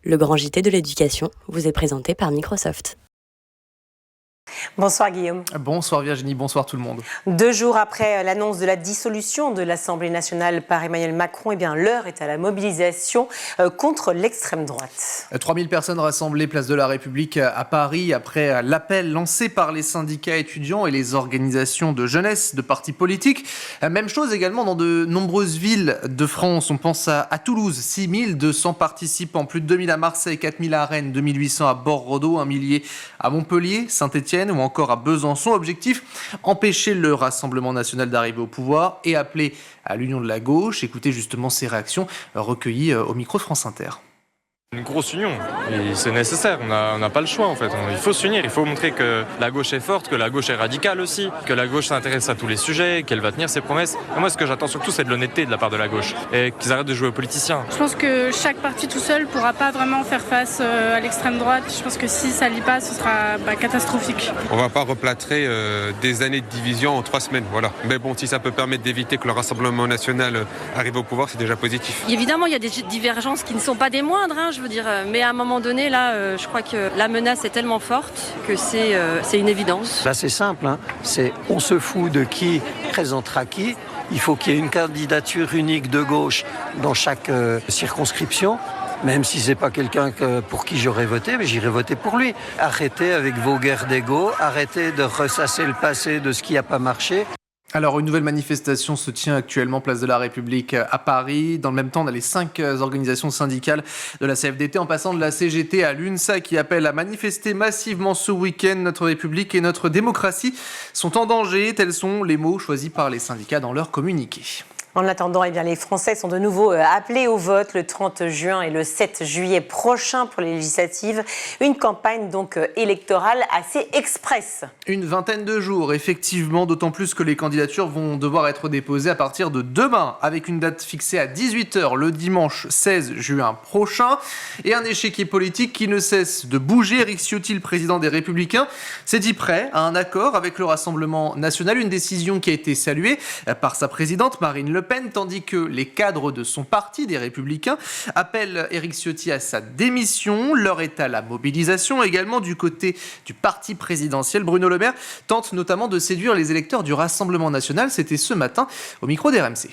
Le grand JT de l'éducation vous est présenté par Microsoft. Bonsoir Guillaume. Bonsoir Virginie, bonsoir tout le monde. 2 jours après l'annonce de la dissolution de l'Assemblée nationale par Emmanuel Macron, l'heure est à la mobilisation contre l'extrême droite. 3000 personnes rassemblées place de la République à Paris après l'appel lancé par les syndicats étudiants et les organisations de jeunesse de partis politiques. Même chose également dans de nombreuses villes de France. On pense à Toulouse, 6200 participants, plus de 2000 à Marseille, 4000 à Rennes, 2800 à Bordeaux, 1 millier à Montpellier, Saint-Étienne ou encore à Besançon. Objectif, empêcher le Rassemblement national d'arriver au pouvoir et appeler à l'union de la gauche. Écoutez justement ces réactions recueillies au micro de France Inter. Une grosse union, et c'est nécessaire, on n'a pas le choix en fait, il faut s'unir, il faut montrer que la gauche est forte, que la gauche est radicale aussi, que la gauche s'intéresse à tous les sujets, qu'elle va tenir ses promesses. Et moi ce que j'attends surtout c'est de l'honnêteté de la part de la gauche, et qu'ils arrêtent de jouer aux politiciens. Je pense que chaque parti tout seul ne pourra pas vraiment faire face à l'extrême droite, je pense que si ça ne lie pas ce sera catastrophique. On ne va pas replâtrer des années de division en 3 semaines, voilà. Mais bon, si ça peut permettre d'éviter que le Rassemblement national arrive au pouvoir, c'est déjà positif. Évidemment il y a des divergences qui ne sont pas des moindres, je veux dire, mais à un moment donné, là, je crois que la menace est tellement forte que c'est une évidence. Là, c'est simple, c'est on se fout de qui présentera qui. Il faut qu'il y ait une candidature unique de gauche dans chaque circonscription. Même si c'est pas quelqu'un pour qui j'aurais voté, mais j'irai voter pour lui. Arrêtez avec vos guerres d'ego, arrêtez de ressasser le passé de ce qui n'a pas marché. Alors, une nouvelle manifestation se tient actuellement place de la République à Paris. Dans le même temps, on a les 5 organisations syndicales de la CFDT, en passant de la CGT à l'UNSA, qui appellent à manifester massivement ce week-end. Notre République et notre démocratie sont en danger. Tels sont les mots choisis par les syndicats dans leur communiqué. En attendant, les Français sont de nouveau appelés au vote le 30 juin et le 7 juillet prochain pour les législatives. Une campagne donc électorale assez express. Une vingtaine de jours, effectivement, d'autant plus que les candidatures vont devoir être déposées à partir de demain, avec une date fixée à 18h le dimanche 16 juin prochain. Et un échiquier politique qui ne cesse de bouger. Éric Ciotti, le président des Républicains, s'est dit prêt à un accord avec le Rassemblement national, une décision qui a été saluée par sa présidente Marine Le Pen, tandis que les cadres de son parti, des Républicains, appellent Éric Ciotti à sa démission. L'heure est à la mobilisation. Également du côté du parti présidentiel, Bruno Le Maire tente notamment de séduire les électeurs du Rassemblement national. C'était ce matin au micro d'RMC.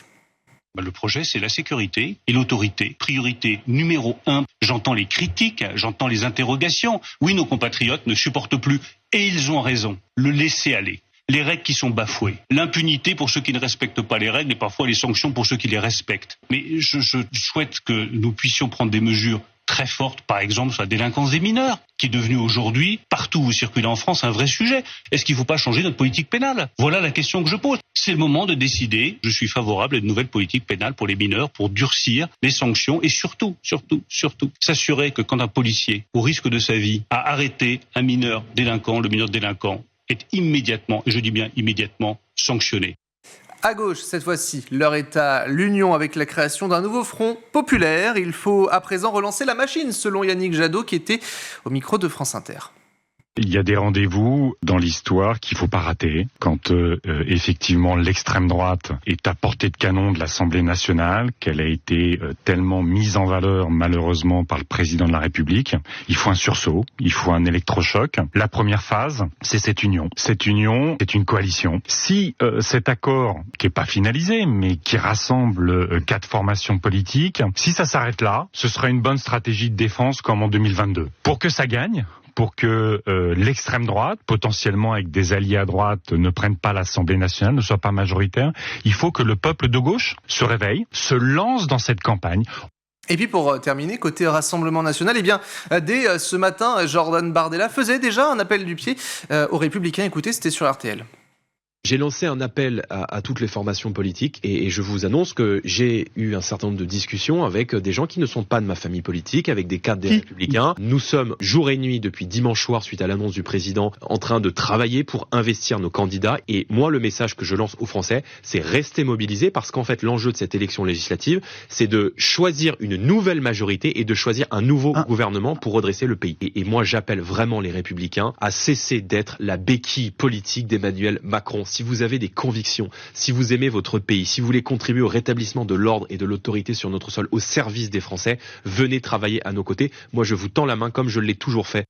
Le projet, c'est la sécurité et l'autorité. Priorité numéro 1. J'entends les critiques, j'entends les interrogations. Oui, nos compatriotes ne supportent plus, et ils ont raison, le laisser-aller. Les règles qui sont bafouées, l'impunité pour ceux qui ne respectent pas les règles et parfois les sanctions pour ceux qui les respectent. Mais je souhaite que nous puissions prendre des mesures très fortes, par exemple sur la délinquance des mineurs, qui est devenue aujourd'hui, partout où vous circulez en France, un vrai sujet. Est-ce qu'il ne faut pas changer notre politique pénale ? Voilà la question que je pose. C'est le moment de décider. Je suis favorable à une nouvelle politique pénale pour les mineurs, pour durcir les sanctions et surtout, s'assurer que quand un policier, au risque de sa vie, a arrêté un mineur délinquant, le mineur délinquant est immédiatement, et je dis bien immédiatement, sanctionné. À gauche, cette fois-ci, l'heure est à l'union avec la création d'un nouveau front populaire. Il faut à présent relancer la machine, selon Yannick Jadot, qui était au micro de France Inter. Il y a des rendez-vous dans l'histoire qu'il faut pas rater. Quand effectivement l'extrême droite est à portée de canon de l'Assemblée nationale, qu'elle a été tellement mise en valeur malheureusement par le président de la République, il faut un sursaut, il faut un électrochoc. La première phase, c'est cette union. Cette union, c'est une coalition. Si cet accord, qui est pas finalisé, mais qui rassemble 4 formations politiques, si ça s'arrête là, ce sera une bonne stratégie de défense comme en 2022. Pour que ça gagne, pour que l'extrême droite, potentiellement avec des alliés à droite, ne prenne pas l'Assemblée nationale, ne soit pas majoritaire, il faut que le peuple de gauche se réveille, se lance dans cette campagne. Et puis pour terminer, côté Rassemblement national, dès ce matin, Jordan Bardella faisait déjà un appel du pied aux Républicains. Écoutez, c'était sur RTL. J'ai lancé un appel à toutes les formations politiques et je vous annonce que j'ai eu un certain nombre de discussions avec des gens qui ne sont pas de ma famille politique, avec des cadres des Républicains. Nous sommes jour et nuit depuis dimanche soir, suite à l'annonce du président, en train de travailler pour investir nos candidats. Et moi, le message que je lance aux Français, c'est rester mobilisés parce qu'en fait, l'enjeu de cette élection législative, c'est de choisir une nouvelle majorité et de choisir un nouveau gouvernement pour redresser le pays. Et moi, j'appelle vraiment les Républicains à cesser d'être la béquille politique d'Emmanuel Macron. si vous avez des convictions, si vous aimez votre pays, si vous voulez contribuer au rétablissement de l'ordre et de l'autorité sur notre sol, au service des Français, venez travailler à nos côtés. Moi, je vous tends la main comme je l'ai toujours fait.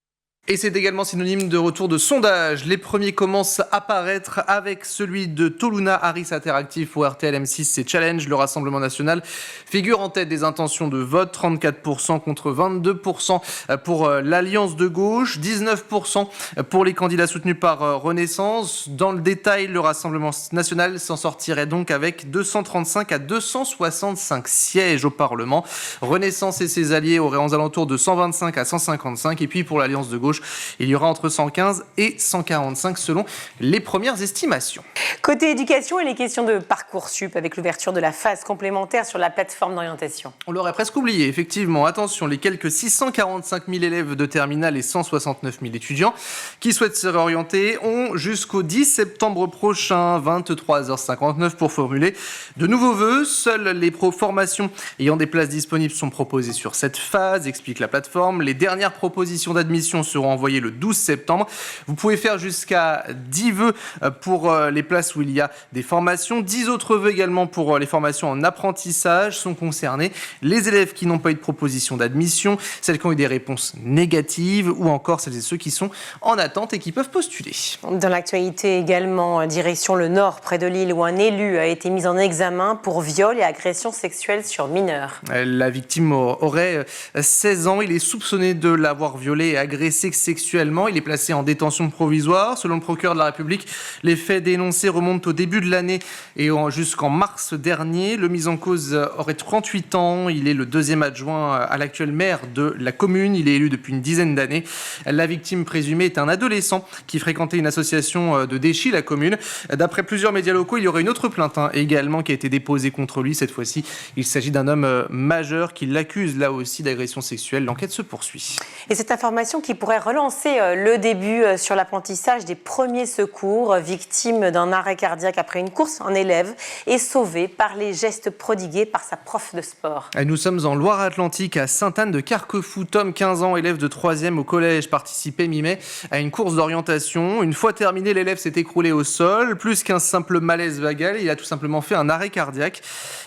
Et c'est également synonyme de retour de sondage. Les premiers commencent à apparaître avec celui de Toluna Harris Interactive pour RTL M6. C'est Challenge. Le Rassemblement National figure en tête des intentions de vote. 34% contre 22% pour l'Alliance de gauche. 19% pour les candidats soutenus par Renaissance. Dans le détail, le Rassemblement National s'en sortirait donc avec 235 à 265 sièges au Parlement. Renaissance et ses alliés auraient aux alentours de 125 à 155. Et puis pour l'Alliance de gauche, il y aura entre 115 et 145 selon les premières estimations. Côté éducation, il est question de Parcoursup avec l'ouverture de la phase complémentaire sur la plateforme d'orientation. On l'aurait presque oublié, effectivement. Attention, les quelques 645 000 élèves de terminale et 169 000 étudiants qui souhaitent se réorienter ont jusqu'au 10 septembre prochain, 23h59, pour formuler de nouveaux vœux. Seules les formations ayant des places disponibles sont proposées sur cette phase, explique la plateforme. Les dernières propositions d'admission seront envoyés le 12 septembre. Vous pouvez faire jusqu'à 10 vœux pour les places où il y a des formations. 10 autres vœux également pour les formations en apprentissage sont concernés. Les élèves qui n'ont pas eu de proposition d'admission, celles qui ont eu des réponses négatives ou encore celles et ceux qui sont en attente et qui peuvent postuler. Dans l'actualité également, direction le Nord, près de Lille, où un élu a été mis en examen pour viol et agression sexuelle sur mineur. La victime aurait 16 ans. Il est soupçonné de l'avoir violée et agressée sexuellement. Il est placé en détention provisoire. Selon le procureur de la République, les faits dénoncés remontent au début de l'année et jusqu'en mars dernier. Le mis en cause aurait 38 ans. Il est le deuxième adjoint à l'actuel maire de la commune. Il est élu depuis une dizaine d'années. La victime présumée est un adolescent qui fréquentait une association de Déchy, la commune. D'après plusieurs médias locaux, il y aurait une autre plainte également qui a été déposée contre lui. Cette fois-ci, il s'agit d'un homme majeur qui l'accuse là aussi d'agression sexuelle. L'enquête se poursuit. Et cette information qui pourrait relancer le début sur l'apprentissage des premiers secours. Victime d'un arrêt cardiaque après une course, un élève est sauvé par les gestes prodigués par sa prof de sport. Nous sommes en Loire-Atlantique, à Sainte-Anne de Carquefou. Tom, 15 ans, élève de 3e au collège, participait mi-mai à une course d'orientation. Une fois terminé, l'élève s'est écroulé au sol. Plus qu'un simple malaise vagal, il a tout simplement fait un arrêt cardiaque.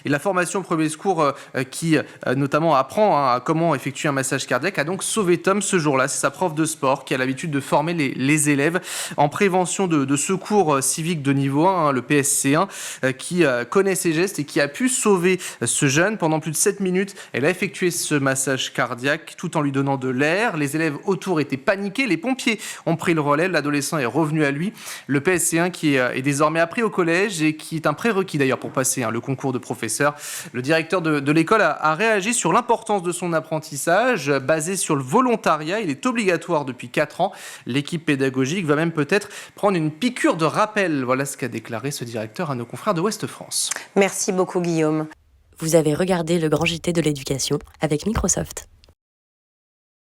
Et la formation premier secours qui notamment apprend à comment effectuer un massage cardiaque a donc sauvé Tom ce jour-là. C'est sa prof de sport qui a l'habitude de former les élèves en prévention de secours civique de niveau 1, le PSC1, qui connaît ses gestes et qui a pu sauver ce jeune. Pendant plus de 7 minutes, elle a effectué ce massage cardiaque tout en lui donnant de l'air. Les élèves autour étaient paniqués. Les pompiers ont pris le relais. L'adolescent est revenu à lui. Le PSC1 qui est désormais appris au collège et qui est un prérequis d'ailleurs pour passer le concours de professeur. Le directeur de l'école a réagi sur l'importance de son apprentissage basé sur le volontariat. Il est obligatoire depuis 4 ans. L'équipe pédagogique va même peut-être prendre une piqûre de rappel. Voilà ce qu'a déclaré ce directeur à nos confrères de Ouest France. Merci beaucoup Guillaume. Vous avez regardé le Grand JT de l'éducation avec Microsoft.